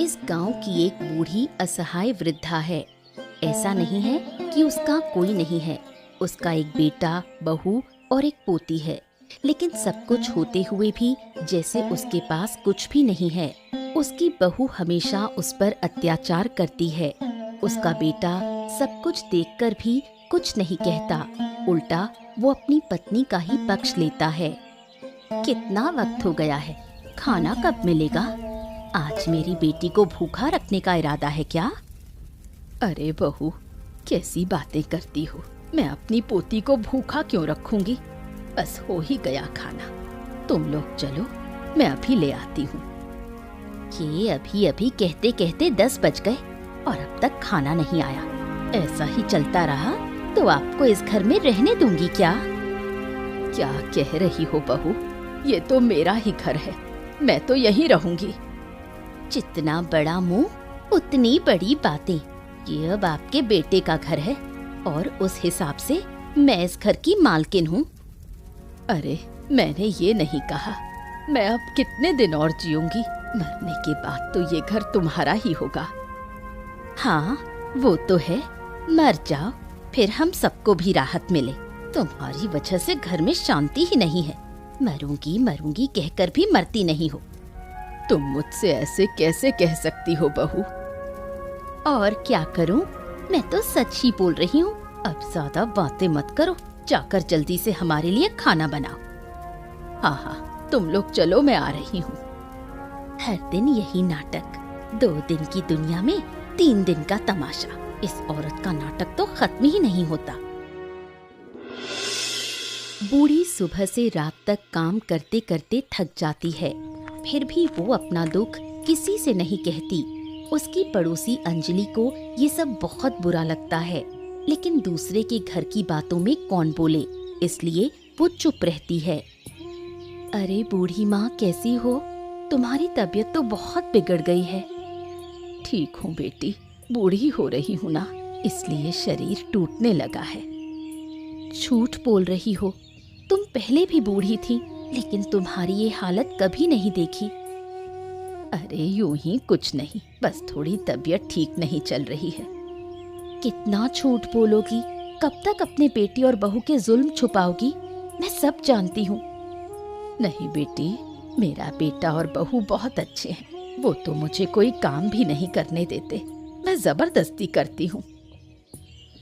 इस गांव की एक बूढ़ी असहाय वृद्धा है। ऐसा नहीं है कि उसका कोई नहीं है। उसका एक बेटा, बहू और एक पोती है, लेकिन सब कुछ होते हुए भी जैसे उसके पास कुछ भी नहीं है। उसकी बहू हमेशा उस पर अत्याचार करती है। उसका बेटा सब कुछ देखकर भी कुछ नहीं कहता, उल्टा वो अपनी पत्नी का ही पक्ष लेता है। कितना वक्त हो गया है, खाना कब मिलेगा? आज मेरी बेटी को भूखा रखने का इरादा है क्या? अरे बहू, कैसी बातें करती हो। मैं अपनी पोती को भूखा क्यों रखूंगी? बस हो ही गया खाना। तुम लोग चलो, मैं अभी ले आती हूँ। ये अभी अभी कहते कहते 10 बज गए और अब तक खाना नहीं आया। ऐसा ही चलता रहा तो आपको इस घर में रहने दूंगी क्या? क्या कह रही हो बहू? ये तो मेरा ही घर है, मैं तो यहीं रहूंगी। जितना बड़ा मुंह उतनी बड़ी बातें। ये अब आपके बेटे का घर है और उस हिसाब से मैं इस घर की मालकिन हूँ। अरे मैंने ये नहीं कहा। मैं अब कितने दिन और जीऊंगी? मरने के बाद तो ये घर तुम्हारा ही होगा। हाँ वो तो है, मर जाओ फिर हम सबको भी राहत मिले। तुम्हारी वजह से घर में शांति ही नहीं है। मरूंगी मरूंगी कहकर भी मरती नहीं हो। तुम मुझसे ऐसे कैसे कह सकती हो बहू? और क्या करूं? मैं तो सच ही बोल रही हूँ। अब ज्यादा बातें मत करो, जाकर जल्दी से हमारे लिए खाना बनाओ। हाँ हाँ, तुम लोग चलो, मैं आ रही हूँ। हर दिन यही नाटक। 2 दिन की दुनिया में 3 दिन का तमाशा। इस औरत का नाटक तो खत्म ही नहीं होता। बूढ़ी सुबह से रात तक काम करते करते थक जाती है, फिर भी वो अपना दुख किसी से नहीं कहती। उसकी पड़ोसी अंजलि को ये सब बहुत बुरा लगता है, लेकिन दूसरे के घर की बातों में कौन बोले, इसलिए वो चुप रहती है। अरे बूढ़ी माँ, कैसी हो? तुम्हारी तबीयत तो बहुत बिगड़ गई है। ठीक हूँ बेटी, बूढ़ी हो रही हूँ ना, इसलिए शरीर टूटने लगा है। झूठ बोल रही हो, तुम पहले भी बूढ़ी थी, लेकिन तुम्हारी ये हालत कभी नहीं देखी। अरे यूं ही कुछ नहीं, बस थोड़ी तबीयत ठीक नहीं चल रही है। कितना झूठ बोलोगी? कब तक अपने बेटी और बहू के जुल्म छुपाओगी? मैं सब जानती हूँ। नहीं बेटी, मेरा बेटा और बहू बहुत अच्छे हैं। वो तो मुझे कोई काम भी नहीं करने देते, मैं जबरदस्ती करती हूँ।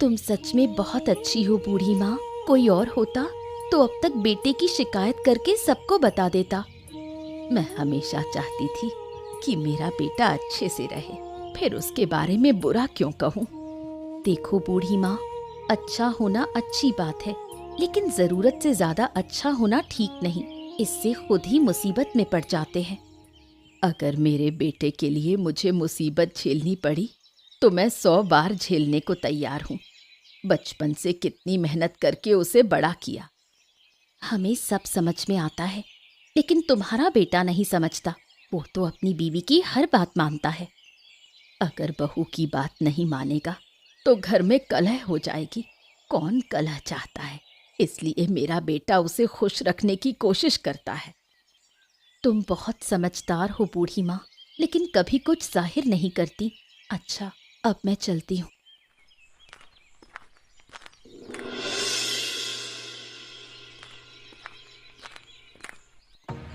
तुम सच में बहुत अच्छी हो बूढ़ी माँ। कोई और होता तो अब तक बेटे की शिकायत करके सबको बता देता। मैं हमेशा चाहती थी कि मेरा बेटा अच्छे से रहे, फिर उसके बारे में बुरा क्यों कहूँ? देखो बूढ़ी माँ, अच्छा होना अच्छी बात है, लेकिन जरूरत से ज्यादा अच्छा होना ठीक नहीं। इससे खुद ही मुसीबत में पड़ जाते हैं। अगर मेरे बेटे के लिए मुझे मुसीबत झेलनी पड़ी तो मैं 100 बार झेलने को तैयार हूँ। बचपन से कितनी मेहनत करके उसे बड़ा किया। हमें सब समझ में आता है, लेकिन तुम्हारा बेटा नहीं समझता। वो तो अपनी बीवी की हर बात मानता है। अगर बहू की बात नहीं मानेगा तो घर में कलह हो जाएगी। कौन कलह चाहता है? इसलिए मेरा बेटा उसे खुश रखने की कोशिश करता है। तुम बहुत समझदार हो बूढ़ी माँ, लेकिन कभी कुछ जाहिर नहीं करती। अच्छा, अब मैं चलती हूँ।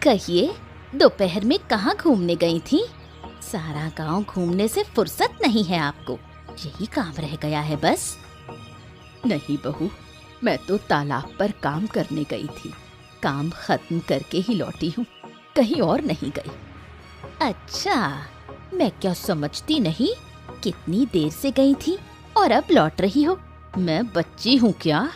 कहिए, दोपहर में कहाँ घूमने गई थी? सारा गांव घूमने से फुर्सत नहीं है आपको, यही काम रह गया है बस। नहीं बहू, मैं तो तालाब पर काम करने गई थी। काम खत्म करके ही लौटी हूँ, कहीं और नहीं गई। अच्छा, मैं क्या समझती नहीं? कितनी देर से गई थी और अब लौट रही हो? मैं बच्ची हूँ क्या?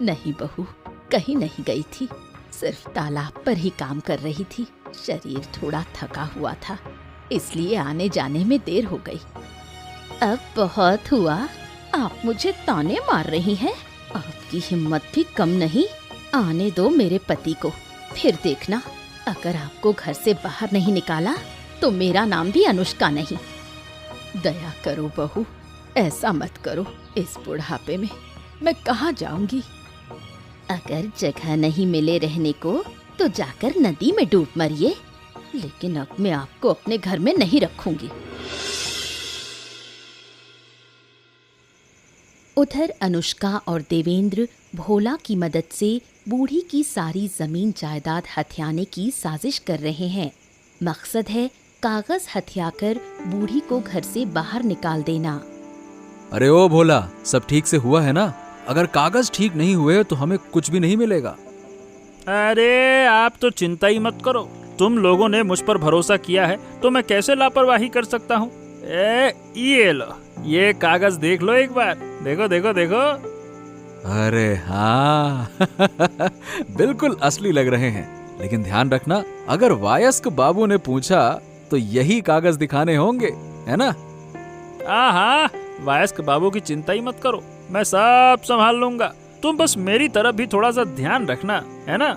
नहीं बहू, कहीं नहीं गई थी, सिर्फ तालाब पर ही काम कर रही थी। शरीर थोड़ा थका हुआ था, इसलिए आने जाने में देर हो गई। अब बहुत हुआ, आप मुझे ताने मार रही हैं। आपकी हिम्मत भी कम नहीं। आने दो मेरे पति को, फिर देखना, अगर आपको घर से बाहर नहीं निकाला तो मेरा नाम भी अनुष्का नहीं। दया करो बहू, ऐसा मत करो। इस बुढ़ापे में मैं कहाँ जाऊंगी? अगर जगह नहीं मिले रहने को तो जाकर नदी में डूब मरिए। लेकिन अब मैं आपको अपने घर में नहीं रखूंगी। उधर अनुष्का और देवेंद्र भोला की मदद से बूढ़ी की सारी जमीन जायदाद हथियाने की साजिश कर रहे हैं। मकसद है कागज हथियाकर बूढ़ी को घर से बाहर निकाल देना। अरे ओ भोला, सब ठीक से हुआ है ना? अगर कागज ठीक नहीं हुए तो हमें कुछ भी नहीं मिलेगा। अरे आप तो चिंता ही मत करो, तुम लोगों ने मुझ पर भरोसा किया है तो मैं कैसे लापरवाही कर सकता हूँ। ये लो, ये कागज देख लो एक बार, देखो देखो देखो। अरे हाँ बिल्कुल असली लग रहे हैं, लेकिन ध्यान रखना, अगर वयस्क बाबू ने पूछा तो यही कागज दिखाने होंगे, है ना? हाँ, वयस्क बाबू की चिंता ही मत करो, मैं सब संभाल लूंगा। तुम बस मेरी तरफ भी थोड़ा सा ध्यान रखना, है ना?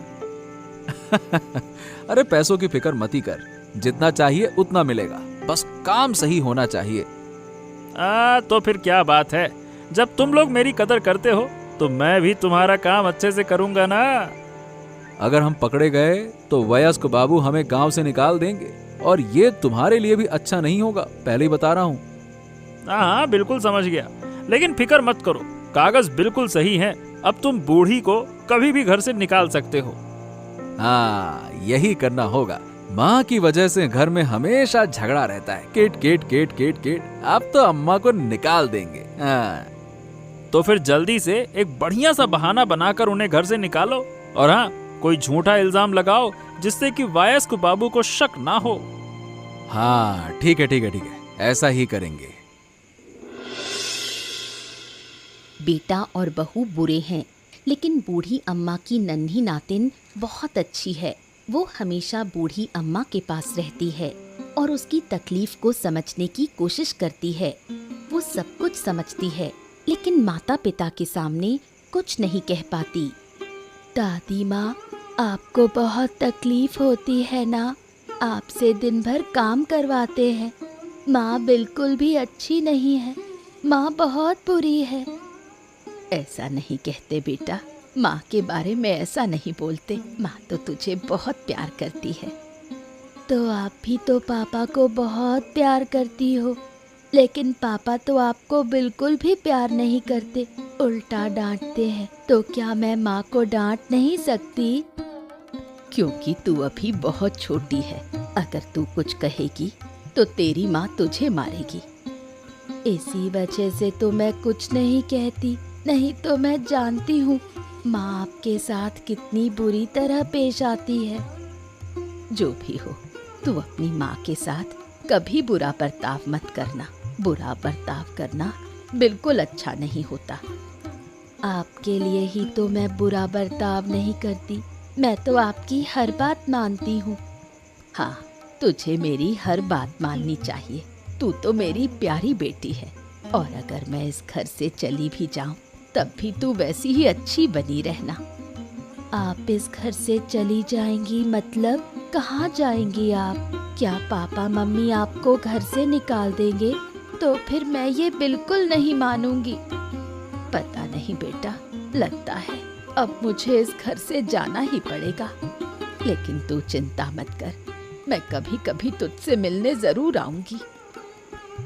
अरे पैसों की फिक्र मत ही कर, जितना चाहिए उतना मिलेगा, बस काम सही होना चाहिए। तो फिर क्या बात है, जब तुम लोग मेरी कदर करते हो तो मैं भी तुम्हारा काम अच्छे से करूंगा ना। अगर हम पकड़े गए तो वयस्क बाबू हमें गांव से निकाल देंगे और ये तुम्हारे लिए भी अच्छा नहीं होगा, पहले ही बता रहा हूँ। हाँ, बिल्कुल समझ गया, लेकिन फिक्र मत करो, कागज बिल्कुल सही है। अब तुम बूढ़ी को कभी भी घर से निकाल सकते हो। हाँ, यही करना होगा। माँ की वजह से घर में हमेशा झगड़ा रहता है, केट केट केट केट केट। अब तो अम्मा को निकाल देंगे। हाँ। तो फिर जल्दी से एक बढ़िया सा बहाना बनाकर उन्हें घर से निकालो, और हाँ, कोई झूठा इल्जाम लगाओ जिससे कि वयस्क बाबू को शक ना हो। हाँ ठीक है ठीक है ठीक है, ऐसा ही करेंगे। बेटा और बहू बुरे हैं, लेकिन बूढ़ी अम्मा की नन्ही नातिन बहुत अच्छी है। वो हमेशा बूढ़ी अम्मा के पास रहती है और उसकी तकलीफ को समझने की कोशिश करती है। वो सब कुछ समझती है, लेकिन माता पिता के सामने कुछ नहीं कह पाती। दादी माँ, आपको बहुत तकलीफ होती है ना? आपसे दिन भर काम करवाते हैं। माँ बिल्कुल भी अच्छी नहीं है, माँ बहुत बुरी है। ऐसा नहीं कहते बेटा, माँ के बारे में ऐसा नहीं बोलते। माँ तो तुझे बहुत प्यार करती है। तो आप भी तो पापा को बहुत प्यार करती हो, लेकिन पापा तो आपको बिल्कुल भी प्यार नहीं करते, उल्टा डांटते हैं। तो क्या मैं माँ को डांट नहीं सकती? क्योंकि तू अभी बहुत छोटी है, अगर तू कुछ कहेगी तो तेरी माँ तुझे मारेगी। इसी वजह से तो मैं कुछ नहीं कहती, नहीं तो मैं जानती हूँ माँ आपके साथ कितनी बुरी तरह पेश आती है। जो भी हो, तू अपनी माँ के साथ कभी बुरा बर्ताव मत करना। बुरा बर्ताव करना बिल्कुल अच्छा नहीं होता। आपके लिए ही तो मैं बुरा बर्ताव नहीं करती, मैं तो आपकी हर बात मानती हूँ। हाँ, तुझे मेरी हर बात माननी चाहिए, तू तो मेरी प्यारी बेटी है। और अगर मैं इस घर से चली भी जाऊँ तब भी तू वैसी ही अच्छी बनी रहना। आप इस घर से चली जाएंगी मतलब कहाँ जाएंगी आप? क्या पापा मम्मी आपको घर से निकाल देंगे? तो फिर मैं ये बिल्कुल नहीं मानूंगी। पता नहीं बेटा, लगता है अब मुझे इस घर से जाना ही पड़ेगा। लेकिन तू चिंता मत कर, मैं कभी कभी तुझसे मिलने जरूर आऊंगी।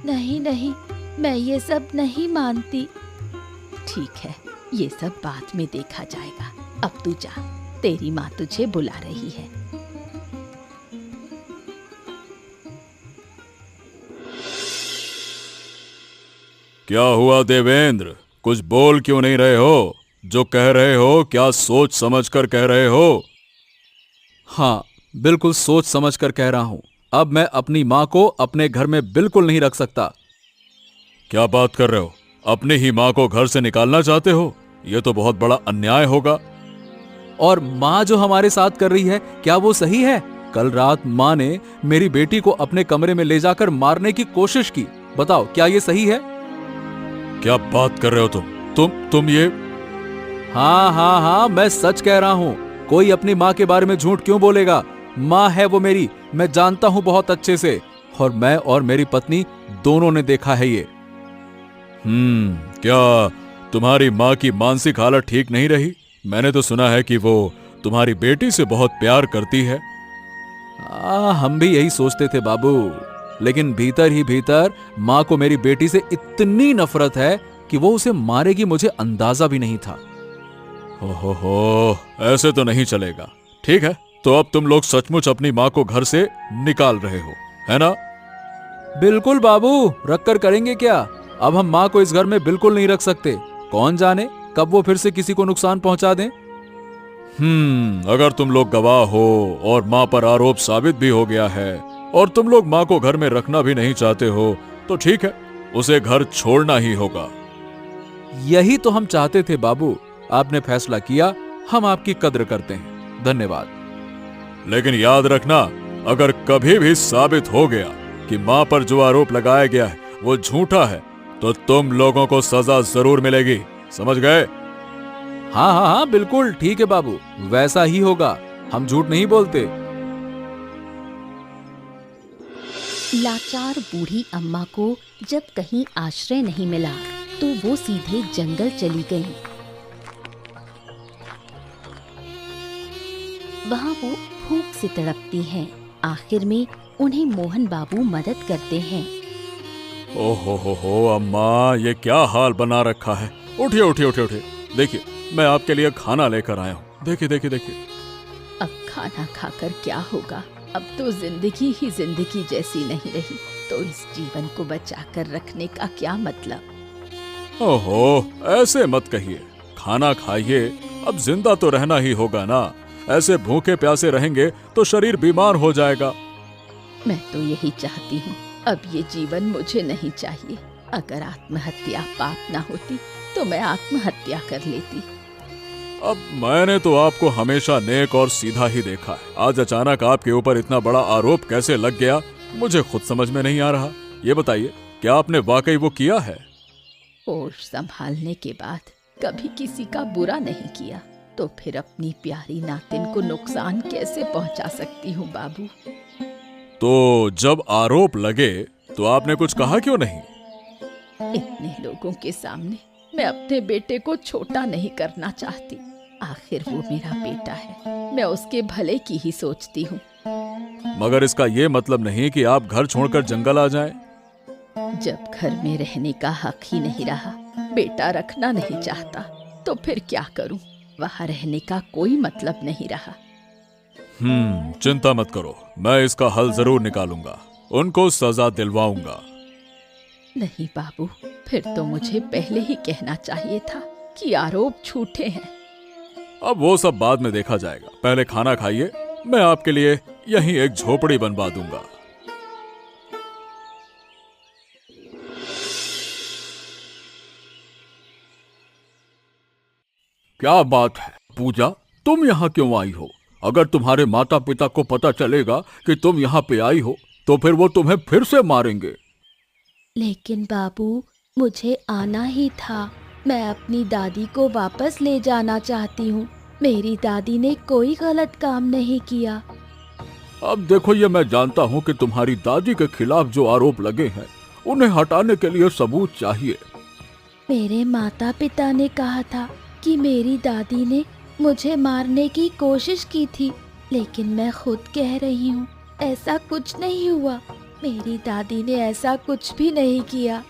नहीं नहीं, मैं ये सब नहीं मानती। ठीक है, ये सब बाद में देखा जाएगा। अब तू जा, तेरी माँ तुझे बुला रही है। क्या हुआ देवेंद्र, कुछ बोल क्यों नहीं रहे हो? जो कह रहे हो क्या सोच समझ कर कह रहे हो? हाँ, बिल्कुल सोच समझ कर कह रहा हूँ। अब मैं अपनी माँ को अपने घर में बिल्कुल नहीं रख सकता। क्या बात कर रहे हो? अपनी ही माँ को घर से निकालना चाहते हो? यह तो बहुत बड़ा अन्याय होगा। और माँ जो हमारे साथ कर रही है, क्या वो सही है? कल रात माँ ने मेरी बेटी को अपने कमरे में ले जाकर मारने की कोशिश की। बताओ, क्या ये सही है? क्या बात कर रहे हो तुम ये? हाँ, मैं सच कह रहा हूँ। कोई अपनी माँ के बारे में झूठ क्यों बोलेगा? माँ है वो मेरी, मैं जानता हूँ बहुत अच्छे से। और मैं और मेरी पत्नी दोनों ने देखा है ये। क्या तुम्हारी माँ की मानसिक हालत ठीक नहीं रही? मैंने तो सुना है कि वो तुम्हारी बेटी से बहुत प्यार करती है। हम भी यही सोचते थे बाबू, लेकिन भीतर ही भीतर माँ को मेरी बेटी से इतनी नफरत है कि वो उसे मारेगी, मुझे अंदाजा भी नहीं था। हो, ऐसे तो नहीं चलेगा। ठीक है, तो अब तुम लोग सचमुच अपनी माँ को घर से निकाल रहे हो, है ना? बिल्कुल बाबू, रख कर करेंगे क्या? अब हम माँ को इस घर में बिल्कुल नहीं रख सकते। कौन जाने कब वो फिर से किसी को नुकसान पहुंचा दें। अगर तुम लोग गवाह हो और माँ पर आरोप साबित भी हो गया है और तुम लोग माँ को घर में रखना भी नहीं चाहते हो, तो ठीक है, उसे घर छोड़ना ही होगा। यही तो हम चाहते थे बाबू, आपने फैसला किया, हम आपकी कद्र करते हैं, धन्यवाद। लेकिन याद रखना, अगर कभी भी साबित हो गया कि माँ पर जो आरोप लगाया गया है वो झूठा है, तो तुम लोगों को सजा जरूर मिलेगी, समझ गए? हाँ हाँ हाँ, बिल्कुल ठीक है बाबू, वैसा ही होगा, हम झूठ नहीं बोलते। लाचार बूढ़ी अम्मा को जब कहीं आश्रय नहीं मिला तो वो सीधे जंगल चली गई। वहाँ वो भूख से तड़पती हैं। आखिर में उन्हें मोहन बाबू मदद करते हैं। ओहो हो अम्मा, ये क्या हाल बना रखा है। उठिए उठिए उठिए उठिए, देखिए मैं आपके लिए खाना लेकर आया हूँ। देखिए देखिए देखिए। अब खाना खाकर क्या होगा, अब तो जिंदगी ही जिंदगी जैसी नहीं रही, तो इस जीवन को बचाकर रखने का क्या मतलब। ओहो, ऐसे मत कहिए, खाना खाइए, अब जिंदा तो रहना ही होगा ना। ऐसे भूखे प्यासे रहेंगे तो शरीर बीमार हो जाएगा। मैं तो यही चाहती हूँ, अब ये जीवन मुझे नहीं चाहिए। अगर आत्महत्या पाप ना होती तो मैं आत्महत्या कर लेती। अब मैंने तो आपको हमेशा नेक और सीधा ही देखा है। आज अचानक आपके ऊपर इतना बड़ा आरोप कैसे लग गया, मुझे खुद समझ में नहीं आ रहा। ये बताइए, क्या आपने वाकई वो किया है? होश संभालने के बाद कभी किसी का बुरा नहीं किया, तो फिर अपनी प्यारी नातिन को नुकसान कैसे पहुंचा सकती हूँ बाबू। तो जब आरोप लगे तो आपने कुछ कहा क्यों नहीं? इतने लोगों के सामने मैं अपने बेटे को छोटा नहीं करना चाहती। आखिर वो मेरा बेटा है, मैं उसके भले की ही सोचती हूँ। मगर इसका ये मतलब नहीं कि आप घर छोड़कर जंगल आ जाएं। जब घर में रहने का हक ही नहीं रहा, बेटा रखना नहीं चाहता, तो फिर क्या करूं? वहाँ रहने का कोई मतलब नहीं रहा। चिंता मत करो, मैं इसका हल जरूर निकालूंगा, उनको सजा दिलवाऊंगा। नहीं बाबू, फिर तो मुझे पहले ही कहना चाहिए था कि आरोप झूठे हैं। अब वो सब बाद में देखा जाएगा, पहले खाना खाइए, मैं आपके लिए यहीं एक झोपड़ी बनवा दूंगा। क्या बात है पूजा, तुम यहाँ क्यों आई हो? अगर तुम्हारे माता पिता को पता चलेगा कि तुम यहाँ पे आई हो तो फिर वो तुम्हें फिर से मारेंगे। लेकिन बाबू, मुझे आना ही था। मैं अपनी दादी को वापस ले जाना चाहती हूँ। मेरी दादी ने कोई गलत काम नहीं किया। अब देखो, ये मैं जानता हूँ कि तुम्हारी दादी के खिलाफ जो आरोप लगे हैं उन्हें हटाने के लिए सबूत चाहिए। मेरे माता पिता ने कहा था कि मेरी दादी ने मुझे मारने की कोशिश की थी, लेकिन मैं खुद कह रही हूँ ऐसा कुछ नहीं हुआ। मेरी दादी ने ऐसा कुछ भी नहीं किया।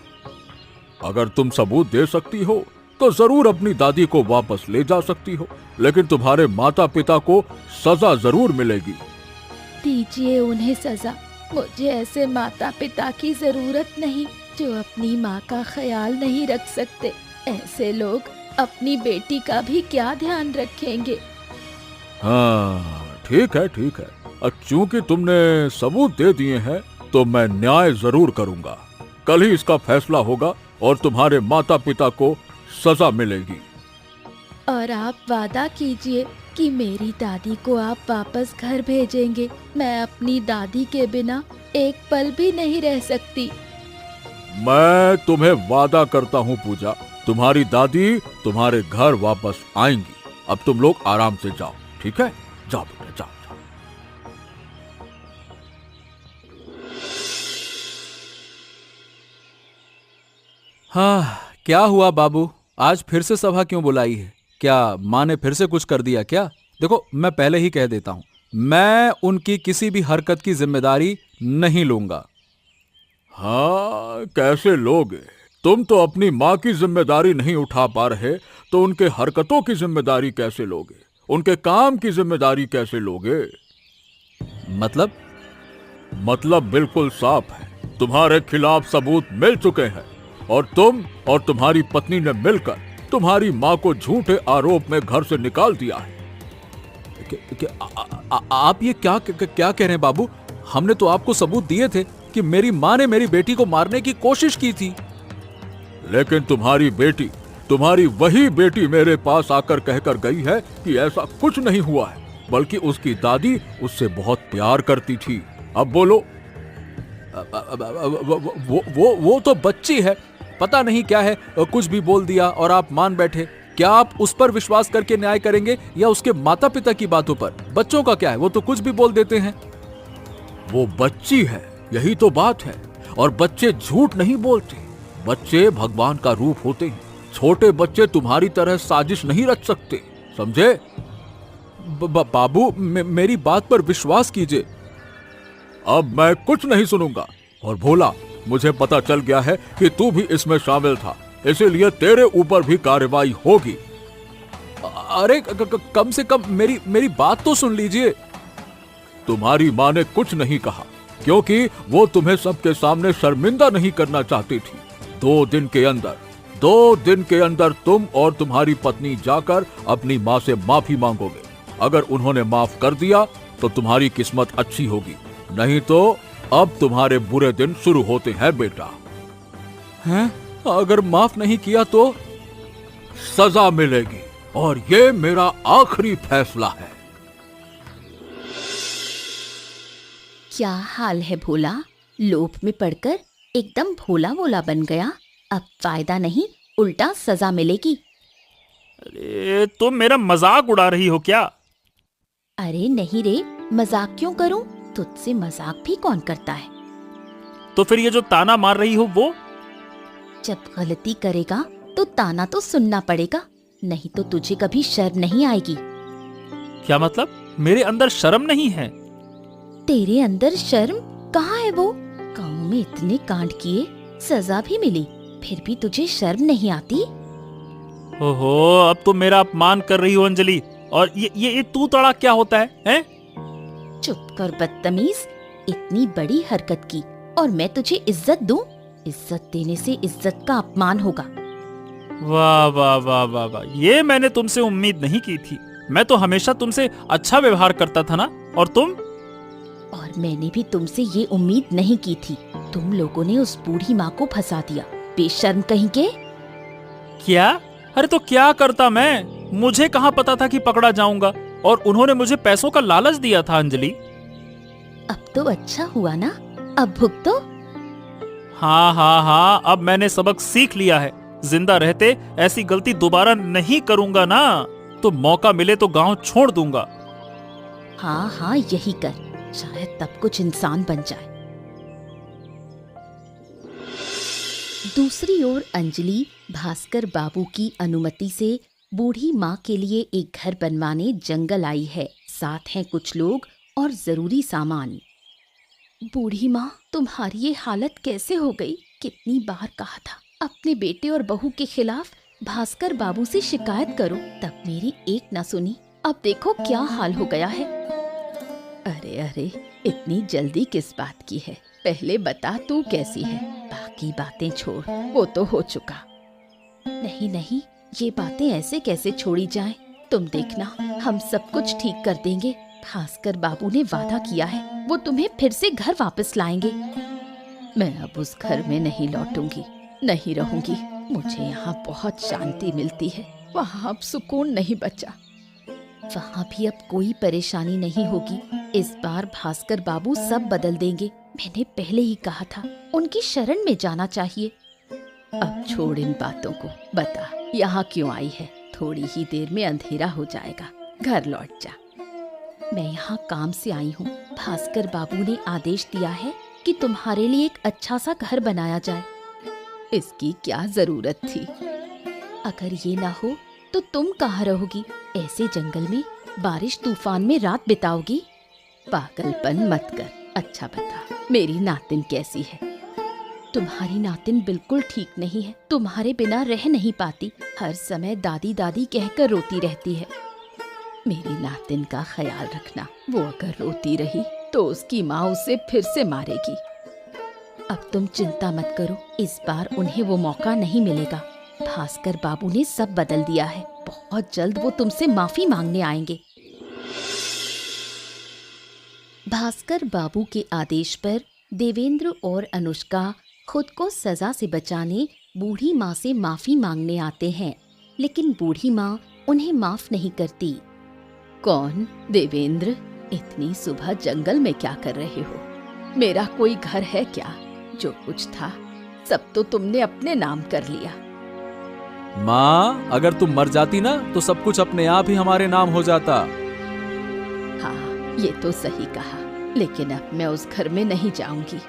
अगर तुम सबूत दे सकती हो तो जरूर अपनी दादी को वापस ले जा सकती हो, लेकिन तुम्हारे माता पिता को सजा जरूर मिलेगी। दीजिए उन्हें सजा। मुझे ऐसे माता पिता की जरूरत नहीं जो अपनी माँ का ख्याल नहीं रख सकते। ऐसे लोग अपनी बेटी का भी क्या ध्यान रखेंगे। हाँ ठीक है ठीक है, अब चूंकि तुमने सबूत दे दिए हैं तो मैं न्याय जरूर करूंगा। कल ही इसका फैसला होगा और तुम्हारे माता पिता को सजा मिलेगी। और आप वादा कीजिए कि मेरी दादी को आप वापस घर भेजेंगे। मैं अपनी दादी के बिना एक पल भी नहीं रह सकती। मैं तुम्हें वादा करता हूँ पूजा, तुम्हारी दादी तुम्हारे घर वापस आएंगी। अब तुम लोग आराम से जाओ, ठीक है? जाओ बेटा, जाओ। हाँ, क्या हुआ बाबू, आज फिर से सभा क्यों बुलाई है? क्या माँ ने फिर से कुछ कर दिया क्या? देखो, मैं पहले ही कह देता हूँ, मैं उनकी किसी भी हरकत की जिम्मेदारी नहीं लूंगा। हाँ, कैसे लोगे? तुम तो अपनी माँ की जिम्मेदारी नहीं उठा पा रहे, तो उनके हरकतों की जिम्मेदारी कैसे लोगे? उनके काम की जिम्मेदारी कैसे लोगे? मतलब बिल्कुल साफ है। तुम्हारे खिलाफ सबूत मिल चुके हैं और तुम और तुम्हारी पत्नी ने मिलकर तुम्हारी माँ को झूठे आरोप में घर से निकाल दिया है। आप ये क्या कह रहे हैं बाबू? हमने तो आपको सबूत दिए थे कि मेरी माँ ने मेरी बेटी को मारने की कोशिश की थी। लेकिन तुम्हारी बेटी, तुम्हारी वही बेटी मेरे पास आकर कहकर गई है कि ऐसा कुछ नहीं हुआ है, बल्कि उसकी दादी उससे बहुत प्यार करती थी। अब बोलो। वो तो बच्ची है, पता नहीं क्या है, कुछ भी बोल दिया और आप मान बैठे। क्या आप उस पर विश्वास करके न्याय करेंगे या उसके माता पिता की बातों पर? बच्चों का क्या है, वो तो कुछ भी बोल देते हैं। वो बच्ची है, यही तो बात है। और बच्चे झूठ नहीं बोलते, बच्चे भगवान का रूप होते हैं। छोटे बच्चे तुम्हारी तरह साजिश नहीं रच सकते, समझे? बाबू मेरी बात पर विश्वास कीजिए। अब मैं कुछ नहीं सुनूंगा। और भोला, मुझे पता चल गया है कि तू भी इसमें शामिल था, इसीलिए तेरे ऊपर भी कार्रवाई होगी। अरे कम से कम मेरी बात तो सुन लीजिए। तुम्हारी माँ ने कुछ नहीं कहा, क्योंकि वो तुम्हें सबके सामने शर्मिंदा नहीं करना चाहती थी। 2 दिन के अंदर तुम और तुम्हारी पत्नी जाकर अपनी माँ से माफी मांगोगे। अगर उन्होंने माफ कर दिया तो तुम्हारी किस्मत अच्छी होगी, नहीं तो अब तुम्हारे बुरे दिन शुरू होते हैं बेटा। हैं? अगर माफ नहीं किया तो? सजा मिलेगी, और ये मेरा आखिरी फैसला है। क्या हाल है भोला? लोभ में पड़कर एकदम भोला भोला बन गया। अब फायदा नहीं, उल्टा सजा मिलेगी। अरे तुम मेरा मजाक उड़ा रही हो क्या? अरे नहीं रे, मजाक क्यों करूं? तुझसे मजाक भी कौन करता है? तो फिर ये जो ताना मार रही हो वो? जब गलती करेगा तो ताना तो सुनना पड़ेगा, नहीं तो तुझे कभी शर्म नहीं आएगी। क्या मतलब? मेरे अंदर शर्म नहीं है? तेरे अंदर शर्म कहाँ है? वो गाँव में इतने कांड किए, सजा भी मिली, फिर भी तुझे शर्म नहीं आती? ओहो, अब तुम मेरा अपमान कर रही हो अंजलि। और ये तू तड़ाक क्या होता है, हैं? चुप कर बदतमीज। इतनी बड़ी हरकत की और मैं तुझे इज्जत दूं? इज्जत देने से इज्जत का अपमान होगा। वाह वाह वाह वाह वाह, ये मैंने तुमसे उम्मीद नहीं की थी। मैं तो हमेशा तुमसे अच्छा व्यवहार करता था ना, और तुम? और मैंने भी तुमसे ये उम्मीद नहीं की थी। तुम लोगों ने उस बूढ़ी माँ को फंसा दिया, बेशर्म कहीं के। क्या? अरे तो क्या करता मैं? मुझे कहाँ पता था कि पकड़ा जाऊंगा, और उन्होंने मुझे पैसों का लालच दिया था अंजलि। अब तो अच्छा हुआ ना, अब भुगतो। हाँ हाँ हाँ, अब मैंने सबक सीख लिया है। जिंदा रहते ऐसी गलती दोबारा नहीं करूंगा ना, तो मौका मिले तो गांव छोड़ दूंगा। हाँ हाँ, यही कर, शायद तब कुछ इंसान बन जाए। दूसरी ओर अंजलि भास्कर बाबू की अनुमति से बूढ़ी माँ के लिए एक घर बनवाने जंगल आई है। साथ हैं कुछ लोग और जरूरी सामान। बूढ़ी माँ, तुम्हारी ये हालत कैसे हो गई? कितनी बार कहा था अपने बेटे और बहू के खिलाफ भास्कर बाबू से शिकायत करो, तब मेरी एक ना सुनी। अब देखो क्या हाल हो गया है। अरे अरे, इतनी जल्दी किस बात की है? पहले बता तू कैसी है, बाकी बातें छोड़, वो तो हो चुका। नहीं नहीं, ये बातें ऐसे कैसे छोड़ी जाएं? तुम देखना, हम सब कुछ ठीक कर देंगे। भास्कर बाबू ने वादा किया है, वो तुम्हें फिर से घर वापस लाएंगे। मैं अब उस घर में नहीं लौटूंगी, नहीं रहूंगी। मुझे यहाँ बहुत शांति मिलती है, वहाँ अब सुकून नहीं बचा। वहाँ भी अब कोई परेशानी नहीं होगी। इस बार भास्कर बाबू सब बदल देंगे। मैंने पहले ही कहा था, उनकी शरण में जाना चाहिए। अब छोड़ इन बातों को, बता यहाँ क्यों आई है? थोड़ी ही देर में अंधेरा हो जाएगा, घर लौट जा। मैं यहाँ काम से आई हूँ। भास्कर बाबू ने आदेश दिया है कि तुम्हारे लिए एक अच्छा सा घर बनाया जाए। इसकी क्या जरूरत थी? अगर ये ना हो तो तुम कहाँ रहोगी? ऐसे जंगल में बारिश तूफान में रात बिताओगी? पागलपन मत कर। अच्छा बता, मेरी नातिन कैसी है? तुम्हारी नातिन बिल्कुल ठीक नहीं है, तुम्हारे बिना रह नहीं पाती, हर समय दादी दादी कहकर रोती रहती है। मेरी नातिन का ख्याल रखना, वो अगर रोती रही तो उसकी माँ उसे फिर से मारेगी। अब तुम चिंता मत करो, इस बार उन्हें वो मौका नहीं मिलेगा। भास्कर बाबू ने सब बदल दिया है, बहुत जल्द वो तुमसे माफी मांगने आएंगे। भास्कर बाबू के आदेश पर देवेंद्र और अनुष्का खुद को सजा से बचाने बूढ़ी माँ से माफी मांगने आते हैं, लेकिन बूढ़ी माँ उन्हें माफ नहीं करती। कौन? देवेंद्र, इतनी सुबह जंगल में क्या कर रहे हो? मेरा कोई घर है क्या? जो कुछ था सब तो तुमने अपने नाम कर लिया। माँ, अगर तुम मर जाती ना तो सब कुछ अपने आप ही हमारे नाम हो जाता। हाँ, ये तो सही कहा, लेकिन अब मैं उस घर में नहीं जाऊंगी।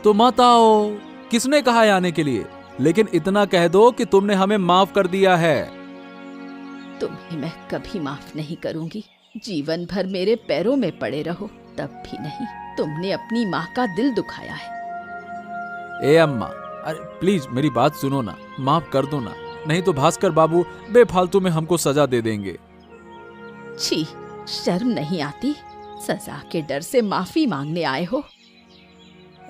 तो मत आओ, किसने कहा है आने के लिए? लेकिन इतना कह दो कि तुमने हमें माफ कर दिया है। तुम्हें मैं कभी माफ नहीं करूंगी, जीवन भर मेरे पैरों में पड़े रहो तब भी नहीं। तुमने अपनी माँ का दिल दुखाया है। ए अम्मा, अरे प्लीज मेरी बात सुनो ना, माफ कर दो ना, नहीं तो भास्कर बाबू बेफालतू में हमको सजा दे देंगे। छी, शर्म नहीं आती? सजा के डर से माफी मांगने आए हो?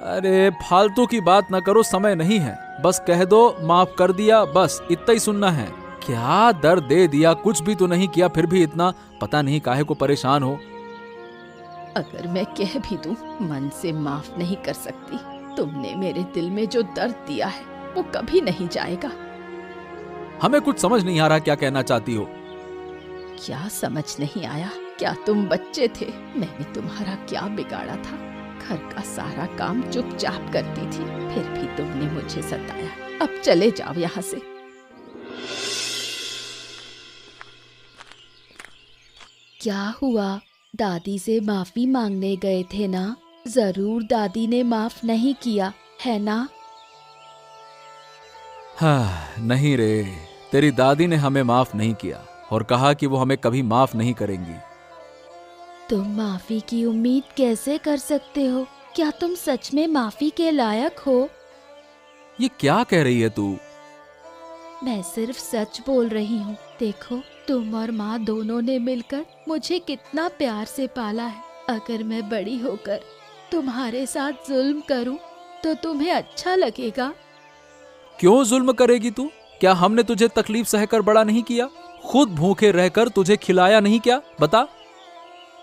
अरे फालतू की बात ना करो, समय नहीं है, बस कह दो माफ कर दिया, बस इतना ही सुनना है। क्या दर्द दे दिया, कुछ भी तो नहीं किया, फिर भी इतना पता नहीं काहे को परेशान हो। अगर मैं कह भी दूं, मन से माफ नहीं कर सकती। तुमने मेरे दिल में जो दर्द दिया है वो कभी नहीं जाएगा। हमें कुछ समझ नहीं आ रहा क्या कहना चाहती हो। क्या समझ नहीं आया? क्या तुम बच्चे थे? मैंने तुम्हारा क्या बिगाड़ा था? घर का सारा काम चुपचाप करती थी, फिर भी तुमने मुझे सताया। अब चले जाओ यहाँ से। क्या हुआ? दादी से माफी मांगने गए थे ना? जरूर दादी ने माफ नहीं किया, है ना? हाँ, नहीं रे, तेरी दादी ने हमें माफ नहीं किया और कहा कि वो हमें कभी माफ नहीं करेंगी। तुम माफी की उम्मीद कैसे कर सकते हो? क्या तुम सच में माफी के लायक हो? ये क्या कह रही है तू? मैं सिर्फ सच बोल रही हूँ। देखो, तुम और माँ दोनों ने मिलकर मुझे कितना प्यार से पाला है। अगर मैं बड़ी होकर तुम्हारे साथ जुल्म करूँ तो तुम्हें अच्छा लगेगा? क्यों जुल्म करेगी तू? क्या हमने तुझे तकलीफ सहकर बड़ा नहीं किया? खुद भूखे रहकर तुझे खिलाया नहीं क्या? बता।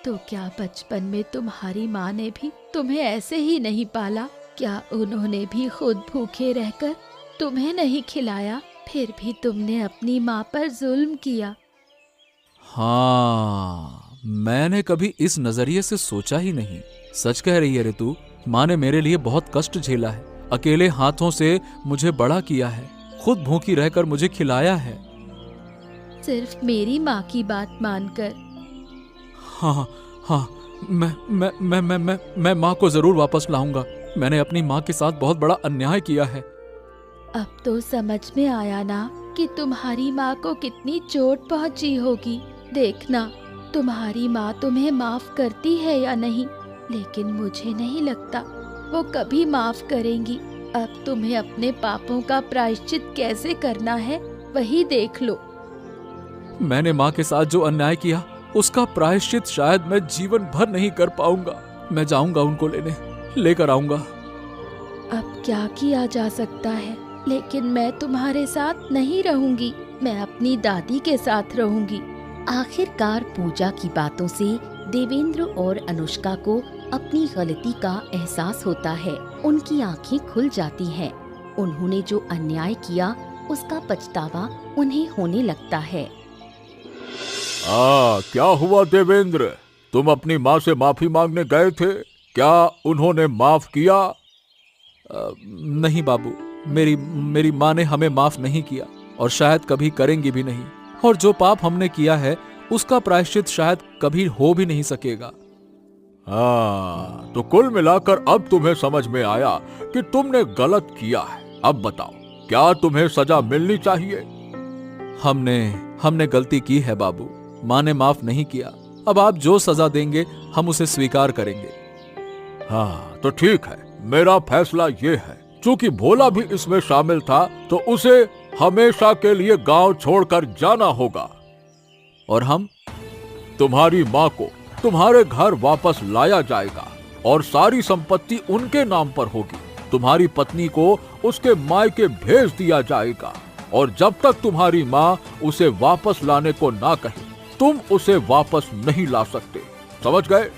तो क्या बचपन में तुम्हारी माँ ने भी तुम्हें ऐसे ही नहीं पाला? क्या उन्होंने भी खुद भूखे रहकर तुम्हें नहीं खिलाया? फिर भी तुमने अपनी माँ पर जुल्म किया। हाँ, मैंने कभी इस नजरिए से सोचा ही नहीं। सच कह रही है रे तू। माँ ने मेरे लिए बहुत कष्ट झेला है, अकेले हाथों से मुझे बड़ा किया है, खुद भूखी रहकर मुझे खिलाया है। सिर्फ मेरी माँ की बात मानकर? हाँ हाँ, मैं माँ को जरूर वापस लाऊंगा। मैंने अपनी माँ के साथ बहुत बड़ा अन्याय किया है। अब तो समझ में आया ना कि तुम्हारी माँ को कितनी चोट पहुंची होगी। देखना, तुम्हारी माँ तुम्हें माफ करती है या नहीं, लेकिन मुझे नहीं लगता वो कभी माफ करेंगी। अब तुम्हें अपने पापों का प्रायश्चित कैसे करना है वही देख लो। मैंने माँ के साथ जो अन्याय किया उसका प्रायश्चित शायद मैं जीवन भर नहीं कर पाऊंगा। मैं जाऊंगा उनको लेकर आऊंगा। अब क्या किया जा सकता है? लेकिन मैं तुम्हारे साथ नहीं रहूंगी, मैं अपनी दादी के साथ रहूंगी। आखिरकार पूजा की बातों से देवेंद्र और अनुष्का को अपनी गलती का एहसास होता है। उनकी आंखें खुल जाती हैं। उन्होंने जो अन्याय किया उसका पछतावा उन्हें होने लगता है। क्या हुआ देवेंद्र? तुम अपनी माँ से माफी मांगने गए थे, क्या उन्होंने माफ किया? नहीं बाबू, मेरी माँ ने हमें माफ नहीं किया और शायद कभी करेंगी भी नहीं। और जो पाप हमने किया है उसका प्रायश्चित शायद कभी हो भी नहीं सकेगा। हाँ, तो कुल मिलाकर अब तुम्हें समझ में आया कि तुमने गलत किया है। अब बताओ, क्या तुम्हें सजा मिलनी चाहिए? हमने गलती की है बाबू। माँ ने माफ नहीं किया अब आप जो सजा देंगे हम उसे स्वीकार करेंगे। हाँ तो ठीक है, मेरा फैसला ये है, चूंकि भोला भी इसमें शामिल था तो उसे हमेशा के लिए गांव छोड़कर जाना होगा। और हम? तुम्हारी माँ को तुम्हारे घर वापस लाया जाएगा और सारी संपत्ति उनके नाम पर होगी। तुम्हारी पत्नी को उसके मायके भेज दिया जाएगा और जब तक तुम्हारी माँ उसे वापस लाने को ना कहे तुम उसे वापस नहीं ला सकते, समझ गए?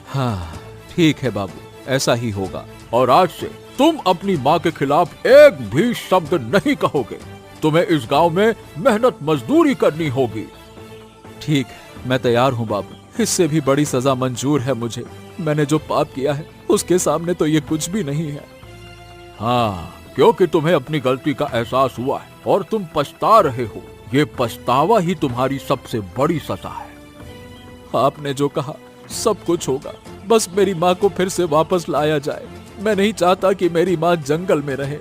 हाँ ठीक है बाबू, ऐसा ही होगा। और आज से तुम अपनी माँ के खिलाफ एक भी शब्द नहीं कहोगे। तुम्हें इस गांव में मेहनत मजदूरी करनी होगी। ठीक है, मैं तैयार हूँ बाबू। इससे भी बड़ी सजा मंजूर है मुझे। मैंने जो पाप किया है उसके सामने तो ये कुछ भी नहीं है। हाँ, क्योंकि तुम्हें अपनी गलती का एहसास हुआ है और तुम पछता रहे हो। ये पछतावा ही तुम्हारी सबसे बड़ी सजा है। आपने जो कहा सब कुछ होगा, बस मेरी माँ को फिर से वापस लाया जाए। मैं नहीं चाहता कि मेरी माँ जंगल में रहे।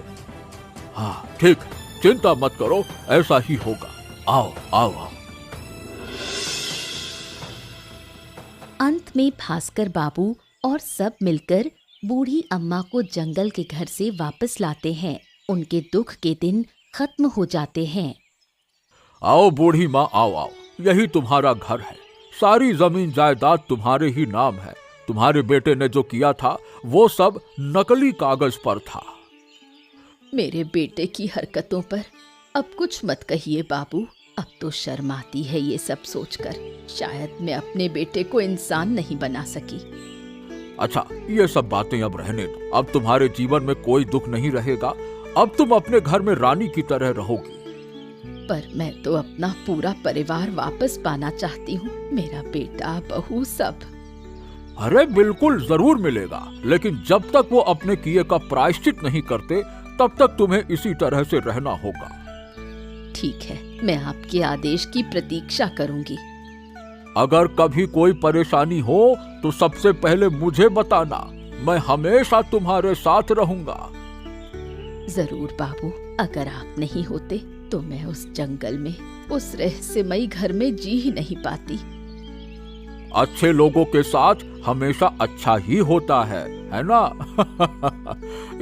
हाँ ठीक है, चिंता मत करो, ऐसा ही होगा। आओ आओ आओ। अंत में भास्कर बाबू और सब मिलकर बूढ़ी अम्मा को जंगल के घर से वापस लाते हैं। उनके दुख के दिन खत्म हो जाते हैं। आओ बूढ़ी माँ, आओ आओ, यही तुम्हारा घर है। सारी जमीन जायदाद तुम्हारे ही नाम है। तुम्हारे बेटे ने जो किया था वो सब नकली कागज पर था। मेरे बेटे की हरकतों पर अब कुछ मत कहिए बाबू। अब तो शर्म आती है ये सब सोचकर। शायद मैं अपने बेटे को इंसान नहीं बना सकी। अच्छा, ये सब बातें अब रहने दो। अब तुम्हारे जीवन में कोई दुख नहीं रहेगा। अब तुम अपने घर में रानी की तरह रहोगी। पर मैं तो अपना पूरा परिवार वापस पाना चाहती हूँ। मेरा बेटा, बहू, सब। अरे बिल्कुल जरूर मिलेगा, लेकिन जब तक वो अपने किए का प्रायश्चित नहीं करते तब तक तुम्हें इसी तरह से रहना होगा। ठीक है, मैं आपके आदेश की प्रतीक्षा करूंगी। अगर कभी कोई परेशानी हो तो सबसे पहले मुझे बताना। मैं हमेशा तुम्हारे साथ रहूंगा। जरूर बाबू, अगर आप नहीं होते तो मैं उस जंगल में, उस रहस्यमयी घर में जी ही नहीं पाती। अच्छे लोगों के साथ हमेशा अच्छा ही होता है ना?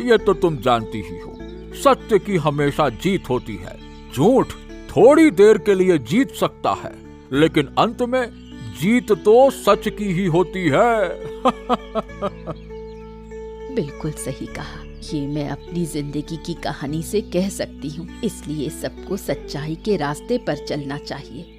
ये तो तुम जानती ही हो। सत्य की हमेशा जीत होती है। झूठ थोड़ी देर के लिए जीत सकता है, लेकिन अंत में जीत तो सच की ही होती है। बिल्कुल सही कहा। ये मैं अपनी जिंदगी की कहानी से कह सकती हूँ। इसलिए सबको सच्चाई के रास्ते पर चलना चाहिए।